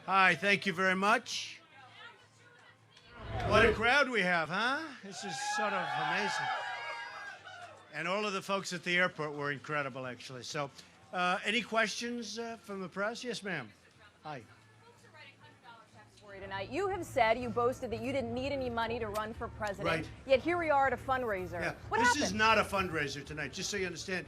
Hi, thank you very much. What a crowd we have, huh? This is sort of amazing. And all of the folks at the airport were incredible, actually. So, any questions from the press? Yes, ma'am. Hi. Tonight, you have said, you boasted that you didn't need any money to run for president. Right. Yet here we are at a fundraiser. Yeah. What This happened? is not a fundraiser tonight, just so you understand.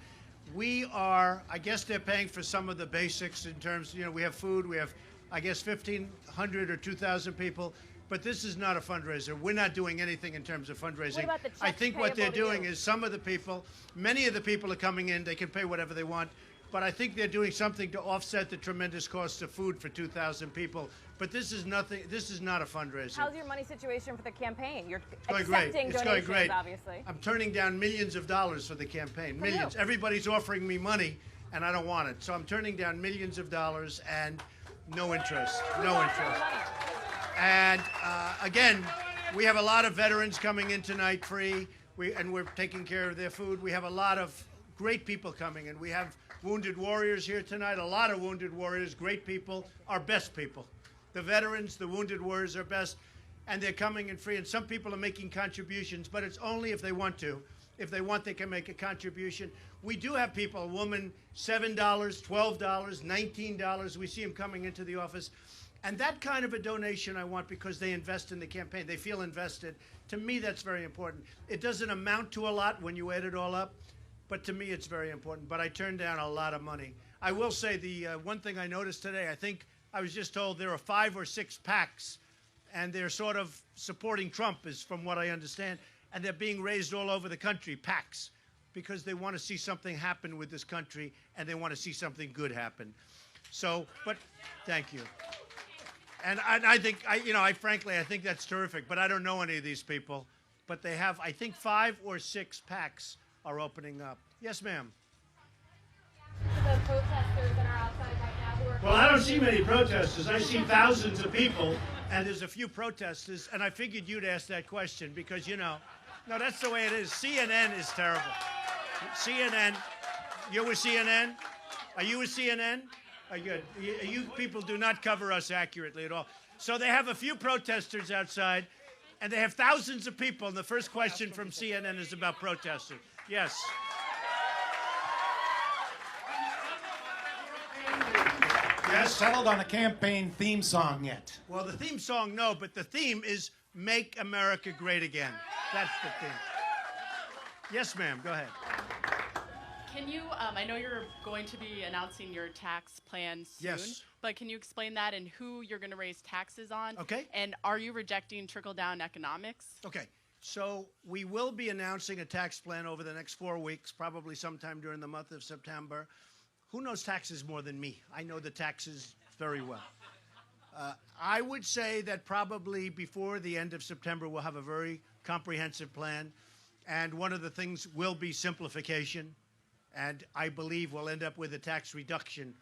We are, I guess they're paying for some of the basics in terms, we have food, we have, I guess, 1,500 or 2,000 people, but this is not a fundraiser. We're not doing anything in terms of fundraising. What about the I checks think what they're payable to doing you? is some of the people, many of the people are coming in, they can pay whatever they want, but I think they're doing something to offset the tremendous cost of food for 2,000 people. But this is nothing. This is not a fundraiser. How's your money situation for the campaign? You're going accepting great. It's donations, going great. obviously. I'm turning down millions of dollars for the campaign. From Millions. who? Everybody's offering me money, and I don't want it. So I'm turning down millions of dollars and no interest. No interest. And again, we have a lot of veterans coming in tonight free, and we're taking care of their food. We have a lot of great people coming in. We have wounded warriors here tonight, a lot of wounded warriors, great people, our best people. The veterans, the wounded warriors are best, and they're coming in free. And some people are making contributions, but it's only if they want to. If they want, they can make a contribution. We do have people, a woman, $7, $12, $19. We see them coming into the office. And that kind of a donation I want because they invest in the campaign. They feel invested. To me, that's very important. It doesn't amount to a lot when you add it all up, but to me, it's very important. But I turned down a lot of money. I will say the one thing I noticed today, I think I was just told there are 5 or 6 PACs, and they're sort of supporting Trump, is from what I understand, and they're being raised all over the country, PACs, because they want to see something happen with this country, and they want to see something good happen. So, but thank you. And I think, frankly, I think that's terrific, but I don't know any of these people. But they have, I think, 5 or 6 PACs are opening up. Yes, ma'am. The protesters that are outside right now who are... Well, I don't see many protesters. I see thousands of people, and there's a few protesters, and I figured you'd ask that question because, no, that's the way it is. CNN is terrible. CNN, you're with CNN? Are you with CNN? Good. You people do not cover us accurately at all. So they have a few protesters outside, and they have thousands of people, and the first question from CNN is about protesters. Yes. Yes. Settled on a campaign theme song yet? Well, the theme song, no, but the theme is Make America Great Again. That's the theme. Yes, ma'am. Go ahead. Can you, I know you're going to be announcing your tax plan soon. Yes. But can you explain that and who you're going to raise taxes on? Okay. And are you rejecting trickle-down economics? Okay. So we will be announcing a tax plan over the next 4 weeks, probably sometime during the month of September. Who knows taxes more than me? I know the taxes very well. I would say that probably before the end of September, we'll have a very comprehensive plan. And one of the things will be simplification. And I believe we'll end up with a tax reduction,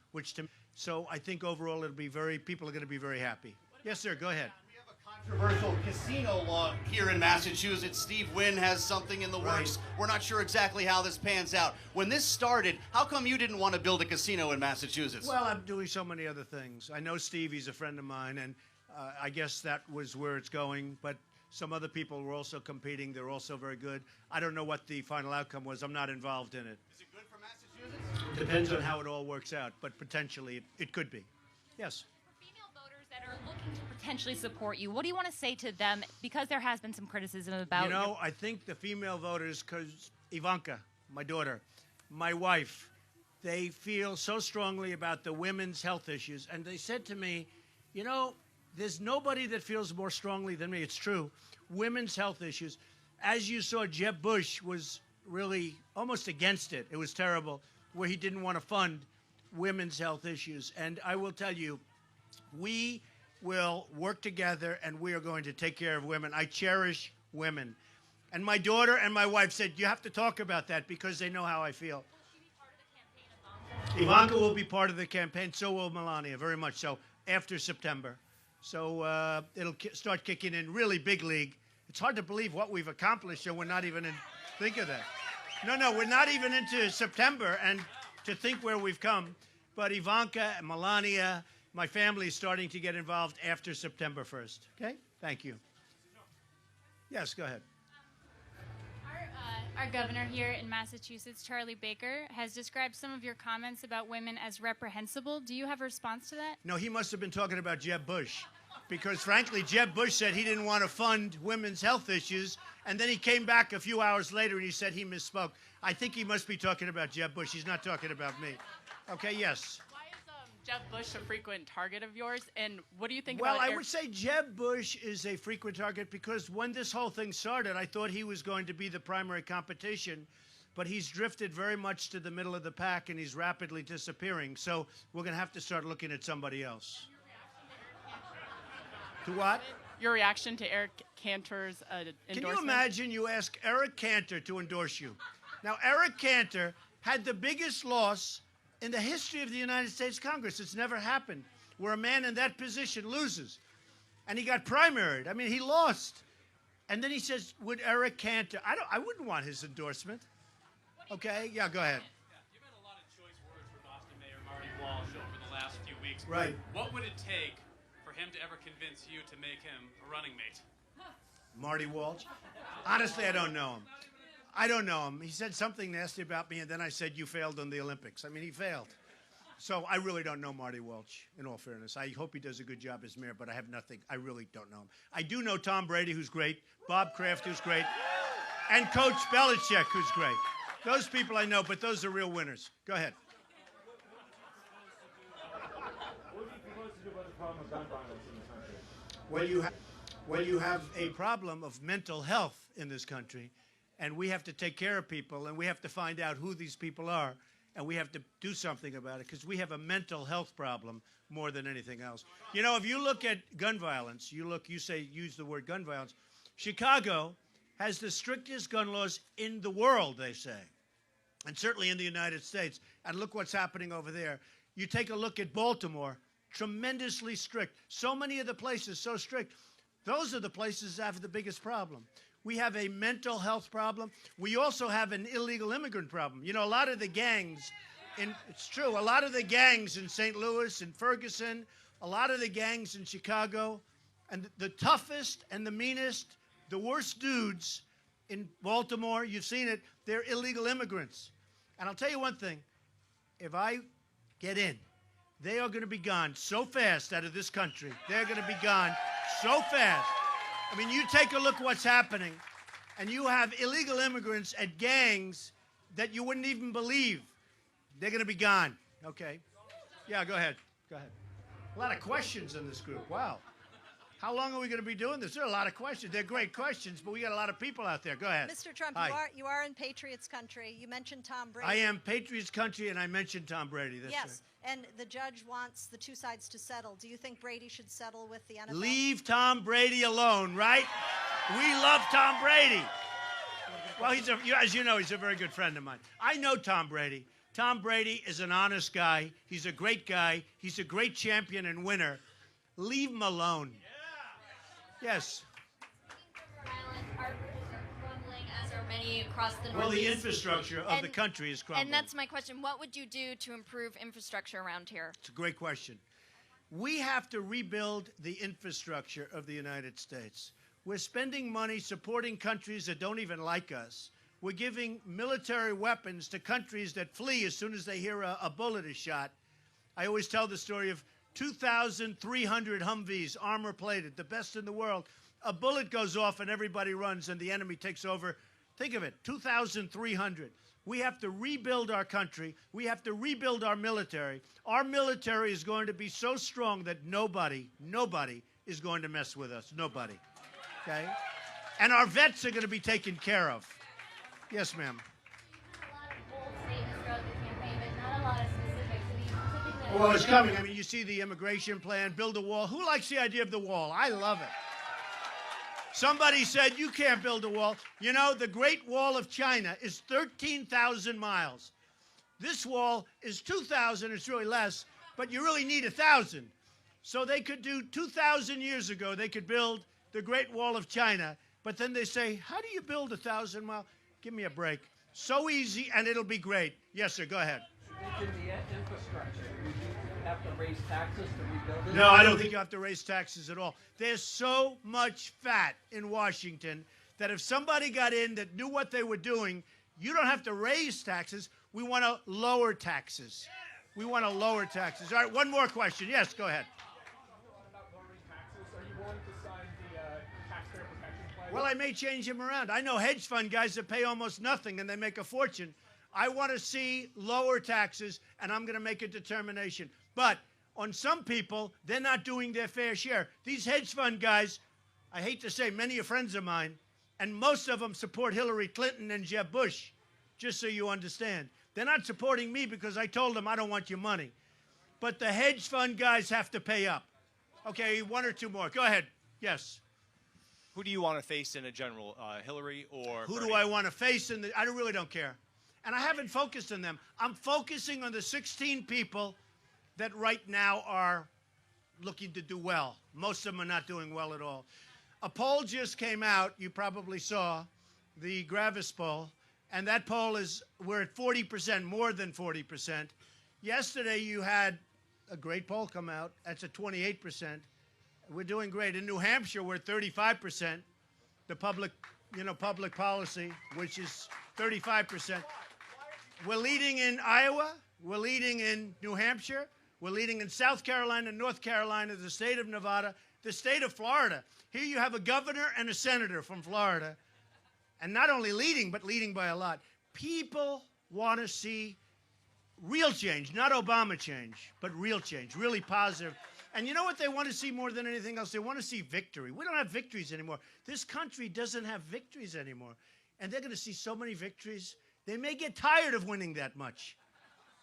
so I think overall people are going to be very happy. Yes, sir, go ahead. We have a controversial casino law here in Massachusetts. Steve Wynn has something in the works. We're not sure exactly how this pans out. When this started, how come you didn't want to build a casino in Massachusetts? Well, I'm doing so many other things. I know Steve, he's a friend of mine, and I guess that was where it's going, but some other people were also competing. They're also very good. I don't know what the final outcome was. I'm not involved in it. Is it good for Massachusetts? Depends on how it all works out, but potentially it could be. Yes. For female voters that are looking to potentially support you, what do you want to say to them? Because there has been some criticism about I think the female voters, because Ivanka, my daughter, my wife, they feel so strongly about the women's health issues. And they said to me, there's nobody that feels more strongly than me. It's true. Women's health issues. As you saw, Jeb Bush was really almost against it. It was terrible, where he didn't want to fund women's health issues. And I will tell you, we will work together, and we are going to take care of women. I cherish women. And my daughter and my wife said, you have to talk about that because they know how I feel. Ivanka will be part of the campaign. So will Melania, very much so, after September. So it'll start kicking in really big league. It's hard to believe what we've accomplished, and we're not even in. Think of that. No, we're not even into September, and to think where we've come. But Ivanka, Melania, My family is starting to get involved after September 1st. Okay? Thank you. Yes, go ahead. Our governor here in Massachusetts, Charlie Baker, has described some of your comments about women as reprehensible. Do you have a response to that? No, he must have been talking about Jeb Bush. Because, frankly, Jeb Bush said he didn't want to fund women's health issues, and then he came back a few hours later and he said he misspoke. I think he must be talking about Jeb Bush. He's not talking about me. Okay, yes. Why is Jeb Bush a frequent target of yours, and what do you think Well, about I would say Jeb Bush is a frequent target because when this whole thing started, I thought he was going to be the primary competition, but he's drifted very much to the middle of the pack, and he's rapidly disappearing. So we're going to have to start looking at somebody else. To what? Your reaction to Eric Cantor's endorsement? Can you imagine you ask Eric Cantor to endorse you? Now, Eric Cantor had the biggest loss in the history of the United States Congress. It's never happened where a man in that position loses. And he got primaried. I mean, he lost. And then he says, would Eric Cantor, I wouldn't want his endorsement. Okay? Yeah, go ahead. You've had a lot of choice words for Boston Mayor Marty Walsh over the last few weeks. Right. What would it take for him to ever convince you to make him a running mate? Marty Walsh? Honestly, I don't know him. I don't know him. He said something nasty about me, and then I said, you failed in the Olympics. I mean, he failed. So I really don't know Marty Welch, in all fairness. I hope he does a good job as mayor, but I have nothing. I really don't know him. I do know Tom Brady, who's great, Bob Kraft, who's great, and Coach Belichick, who's great. Those people I know, but those are real winners. Go ahead. What do you propose to do about the problem of gun violence in the country? Well, you have a problem of mental health in this country, and we have to take care of people, and we have to find out who these people are, and we have to do something about it because we have a mental health problem more than anything else. You know, if you look at gun violence, use the word gun violence. Chicago has the strictest gun laws in the world, they say, and certainly in the United States. And look what's happening over there. You take a look at Baltimore, tremendously strict. So many of the places so strict. Those are the places that have the biggest problem. We have a mental health problem. We also have an illegal immigrant problem. You know, a lot of the gangs, it's true, a lot of the gangs in St. Louis and Ferguson, a lot of the gangs in Chicago, and the toughest and the meanest, the worst dudes in Baltimore, you've seen it, they're illegal immigrants. And I'll tell you one thing, if I get in, they are going to be gone so fast out of this country. They're going to be gone so fast. I mean, you take a look what's happening, and you have illegal immigrants at gangs that you wouldn't even believe. They're going to be gone. Okay. Yeah, go ahead. Go ahead. A lot of questions in this group. Wow. How long are we going to be doing this? There are a lot of questions. They're great questions, but we got a lot of people out there. Go ahead. Mr. Trump, Hi. you are in Patriots country. You mentioned Tom Brady. I am Patriots country, and I mentioned Tom Brady. That's yes, and the judge wants the two sides to settle. Do you think Brady should settle with the NFL? Leave Tom Brady alone, right? We love Tom Brady. Well, as you know, he's a very good friend of mine. I know Tom Brady. Tom Brady is an honest guy. He's a great guy. He's a great champion and winner. Leave him alone. Yes. Are crumbling, as are many across the Well, the Northeast. infrastructure of the country is crumbling. And that's my question. What would you do to improve infrastructure around here? It's a great question. We have to rebuild the infrastructure of the United States. We're spending money supporting countries that don't even like us. We're giving military weapons to countries that flee as soon as they hear a bullet is shot. I always tell the story of 2,300 Humvees, armor-plated, the best in the world. A bullet goes off and everybody runs and the enemy takes over. Think of it, 2,300. We have to rebuild our country. We have to rebuild our military. Our military is going to be so strong that nobody is going to mess with us. Nobody. Okay? And our vets are going to be taken care of. Yes, ma'am. A lot of bold statements throughout the campaign, but not a lot of specifics. I mean, typically, Well, it's coming. I mean, you see the immigration plan, build a wall. Who likes the idea of the wall? I love it. Somebody said, you can't build a wall. You know, the Great Wall of China is 13,000 miles. This wall is 2,000. It's really less, but you really need 1,000. So they could do 2,000 years ago, they could build the Great Wall of China. But then they say, how do you build 1,000 miles? Give me a break. So easy, and it'll be great. Yes, sir, go ahead. Mention the infrastructure. have to raise taxes to rebuild it? No, I don't think you have to raise taxes at all. There's so much fat in Washington that if somebody got in that knew what they were doing, you don't have to raise taxes. We want to lower taxes. We want to lower taxes. All right, one more question. Yes, go ahead. Well, I may change them around. I know hedge fund guys that pay almost nothing and they make a fortune. I want to see lower taxes, and I'm going to make a determination. But on some people, they're not doing their fair share. These hedge fund guys, I hate to say, many are friends of mine, and most of them support Hillary Clinton and Jeb Bush, just so you understand. They're not supporting me because I told them I don't want your money. But the hedge fund guys have to pay up. Okay, one or two more. Go ahead. Yes. Who do you want to face in a general, Hillary or Who Bernie? do I want to face? I really don't care. And I haven't focused on them. I'm focusing on the 16 people that right now are looking to do well. Most of them are not doing well at all. A poll just came out. You probably saw the Gravis poll. And that poll is, we're at 40%, more than 40%. Yesterday, you had a great poll come out. That's at 28%. We're doing great. In New Hampshire, we're at 35%. The public policy, which is 35%. We're leading in Iowa. We're leading in New Hampshire. We're leading in South Carolina, North Carolina, the state of Nevada, the state of Florida. Here you have a governor and a senator from Florida. And not only leading, but leading by a lot. People want to see real change, not Obama change, but real change, really positive. And you know what they want to see more than anything else? They want to see victory. We don't have victories anymore. This country doesn't have victories anymore. And they're going to see so many victories. They may get tired of winning that much.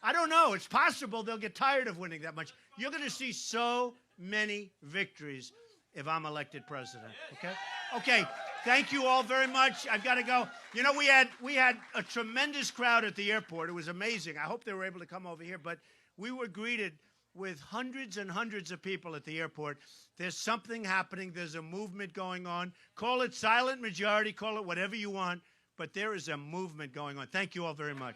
I don't know. It's possible they'll get tired of winning that much. You're going to see so many victories if I'm elected president. Okay? Okay. Thank you all very much. I've got to go. You know, we had a tremendous crowd at the airport. It was amazing. I hope they were able to come over here. But we were greeted with hundreds and hundreds of people at the airport. There's something happening. There's a movement going on. Call it silent majority. Call it whatever you want. But there is a movement going on. Thank you all very much.